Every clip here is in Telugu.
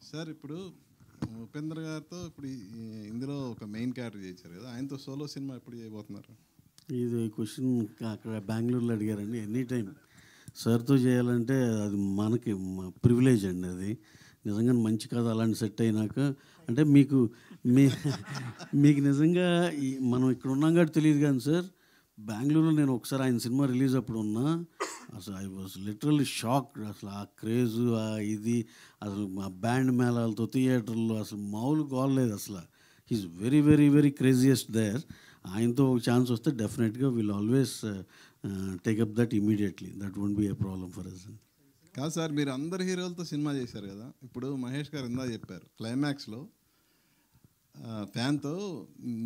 సార్ ఇప్పుడు ఉపేంద్ర గారితో ఇప్పుడు ఇందులో ఒక మెయిన్ క్యారెక్టర్ చేశారు కదా, ఆయనతో సోలో సినిమా ఎప్పుడు చేయబోతున్నారు? ఇది క్వశ్చన్ అక్కడ బెంగళూరులో అడిగారండి. ఎనీ టైం సార్తో చేయాలంటే అది మనకి ప్రివిలేజ్ అండి. అది నిజంగా మంచి కథ అలాంటి సెట్ అయినాక అంటే మీకు మీకు నిజంగా మనం ఇక్కడ ఉన్నాం కాబట్టి తెలియదు కానీ సార్, బెంగళూరులో నేను ఒకసారి ఆయన సినిమా రిలీజ్ అప్పుడు ఉన్నా, అసలు ఐ వాజ్ లిటరల్లీ షాక్డ్. అసలు ఆ క్రేజు ఇది అసలు మా బ్యాండ్ మేళాలతో థియేటర్లో అసలు మామూలు గోల్లేదు అసలు. He's very very very craziest there. ఆయనతో ఒక ఛాన్స్ వస్తే డెఫినెట్గా will always take up that immediately. That won't be a problem for us. కాదు సార్, మీరు అందరు హీరోలతో సినిమా చేశారు కదా, ఇప్పుడు మహేష్ గారు ఇందా చెప్పారు క్లైమాక్స్లో ఫ్యాన్తో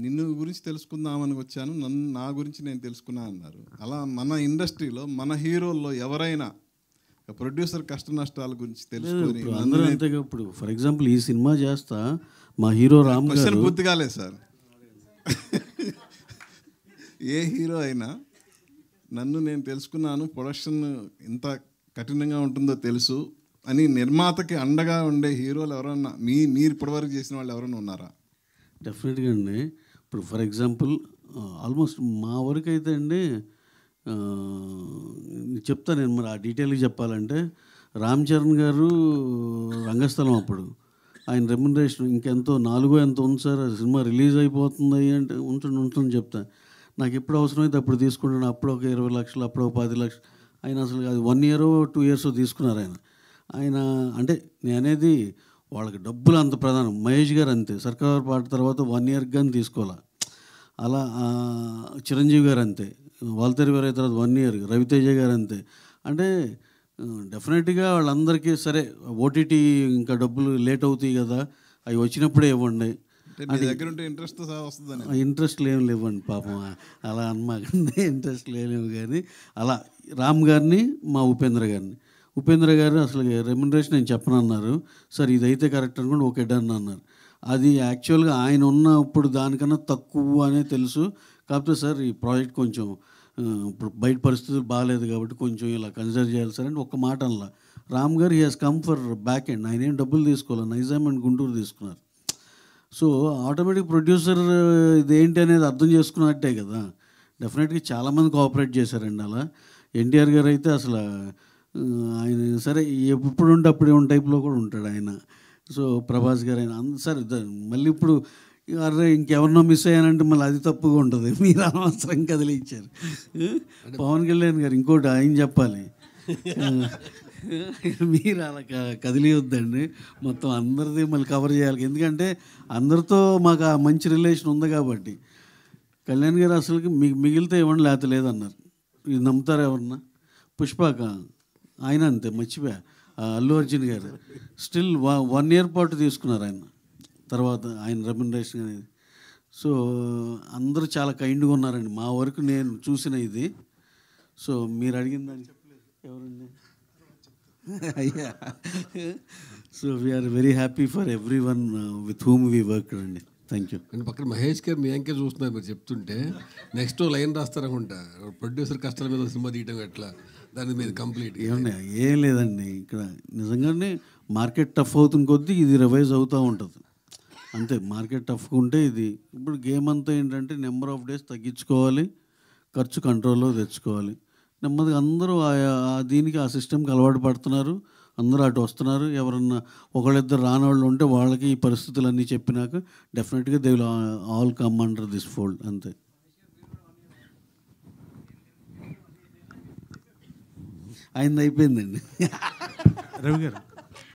నిన్ను గురించి తెలుసుకుందామని వచ్చాను, నా గురించి నేను తెలుసుకున్నా అన్నారు. అలా మన ఇండస్ట్రీలో మన హీరోల్లో ఎవరైనా ప్రొడ్యూసర్ కష్ట నష్టాల గురించి తెలుసుకొని అందరూ అంతే. ఇప్పుడు ఫర్ ఎగ్జాంపుల్ ఈ సినిమా చేస్తా మా హీరో రామ్ గారు పూర్తి కాలేదు సార్. ఏ హీరో అయినా నన్ను నేను తెలుసుకున్నాను, ప్రొడక్షన్ ఎంత కఠినంగా ఉంటుందో తెలుసు అని నిర్మాతకి అండగా ఉండే హీరోలు ఎవరన్నా మీరు ఇప్పటివరకు చేసిన వాళ్ళు ఎవరైనా ఉన్నారా? డెఫినెట్గా అండి. ఇప్పుడు ఫర్ ఎగ్జాంపుల్ ఆల్మోస్ట్ మా వరకు అయితే అండి చెప్తాను నేను, మరి ఆ డీటెయిల్గా చెప్పాలంటే రామ్ చరణ్ గారు రంగస్థలం అప్పుడు ఆయన రెమ్యునరేషన్ ఇంకెంతో 4 ఎంతో ఉంది సార్, సినిమా రిలీజ్ అయిపోతుంది అంటే ఉంటుంది చెప్తాను. నాకు ఎప్పుడు అవసరమైతే అప్పుడు తీసుకుంటాను. అప్పుడు ఒక 20 లక్షలు, అప్పుడు ఒక 10 లక్షలు. ఆయన అసలు అది 1 year 2 years తీసుకున్నారు ఆయన. అంటే నేను అనేది వాళ్ళకి డబ్బులు అంత ప్రధానం. మహేష్ గారు అంతే, సర్కార్ పాట తర్వాత 1 year కానీ తీసుకోవాలా. అలా చిరంజీవి గారు అంతే, వాల్తేరు గారు తర్వాత 1 year, రవితేజ గారు అంతే. అంటే డెఫినెట్గా వాళ్ళందరికీ సరే ఓటీటీ ఇంకా డబ్బులు లేట్ అవుతాయి కదా, అవి వచ్చినప్పుడే ఇవ్వండి. ఇంట్రెస్ట్ ఏం లేవండి పాపం, అలా అనమాకండి. ఇంట్రెస్ట్ లేవు కానీ అలా రామ్ గారిని మా ఉపేంద్ర గారు అసలు రెమ్యునరేషన్ నేను చెప్పనన్నారు. సార్ ఇదైతే కరెక్ట్ అనుకోండి, ఓకే డన్ అన్నారు. అది యాక్చువల్గా ఆయన ఉన్న ఇప్పుడు దానికన్నా తక్కువ అనే తెలుసు. కాకపోతే సార్ ఈ ప్రాజెక్ట్ కొంచెం ఇప్పుడు బయట పరిస్థితులు బాగాలేదు కాబట్టి కొంచెం ఇలా కన్సిడర్ చేయాలి సార్ అంటే ఒక్క మాట అనలా. రామ్ గారు he has come for back end. ఆయన ఏం డబ్బులు తీసుకోవాలి, నైజాం అండ్ గుంటూరు తీసుకున్నారు. సో ఆటోమేటిక్ ప్రొడ్యూసర్ ఇదేంటి అనేది అర్థం చేసుకున్నట్టే కదా. డెఫినెట్గా చాలామంది కోఆపరేట్ చేశారండి అలా. ఎన్టీఆర్ గారు అయితే అసలు ఆయన సరే ఎప్పుడు ఉంటే అప్పుడే ఉన్న టైప్లో కూడా ఉంటాడు ఆయన. సో ప్రభాస్ గారు ఆయన సరే మళ్ళీ ఇప్పుడు అరే ఇంకెవరినో మిస్ అయ్యానంటే మళ్ళీ అది తప్పుగా ఉంటుంది. మీరు అనవసరం కదిలించారు. పవన్ కళ్యాణ్ గారు ఇంకోటి ఆయన చెప్పాలి, మీరు అలా కదిలియొద్దండి. మొత్తం అందరిది మళ్ళీ కవర్ చేయాలి. ఎందుకంటే అందరితో మాకు ఆ మంచి రిలేషన్ ఉంది కాబట్టి. కళ్యాణ్ గారు అసలుకి మీకు మిగిలితే ఇవ్వండి లేకపోతే లేదన్నారు. ఇది నమ్ముతారు ఎవరన్నా? పుష్పక ఆయన అంతే, మర్చిపోయా. అల్లు అర్జున్ గారు స్టిల్ 1 year పాటు తీసుకున్నారు ఆయన తర్వాత ఆయన రెమ్యునరేషన్ అనేది. సో అందరూ చాలా కైండ్గా ఉన్నారండి మా వరకు నేను చూసిన ఇది. సో మీరు అడిగిందని చెప్పలేదు ఎవరండి? అయ్యా. So we're very happy for everyone with whom we work అండి. Thank you. అండ్ పక్కన మహేష్ గారు మీ అంకే చూస్తున్నారు, మీరు చెప్తుంటే నెక్స్ట్ లైన్ రాస్తారనుకుంటా, ప్రొడ్యూసర్ కష్టాల మీద సినిమా తీయటం ఎట్లా, దాని మీద కంప్లీట్ ఏమన్నా ఏం లేదండి. ఇక్కడ నిజంగానే మార్కెట్ టఫ్ అవుతున్న కొద్దీ ఇది రివైజ్ అవుతూ ఉంటుంది అంతే. మార్కెట్ టఫ్గా ఉంటే ఇది ఇప్పుడు గేమ్ అంతా ఏంటంటే నెంబర్ ఆఫ్ డేస్ తగ్గించుకోవాలి, ఖర్చు కంట్రోల్లో తెచ్చుకోవాలి. నెమ్మదిగా అందరూ దీనికి ఆ సిస్టమ్కి అలవాటు పడుతున్నారు, అందరూ అటు వస్తున్నారు. ఎవరన్నా ఒకళ్ళిద్దరు రానవాళ్ళు ఉంటే వాళ్ళకి ఈ పరిస్థితులన్నీ చెప్పినాక డెఫినెట్గా they will all come under this fold అంతే. ఆయనది అయిపోయిందండి. రవి గారు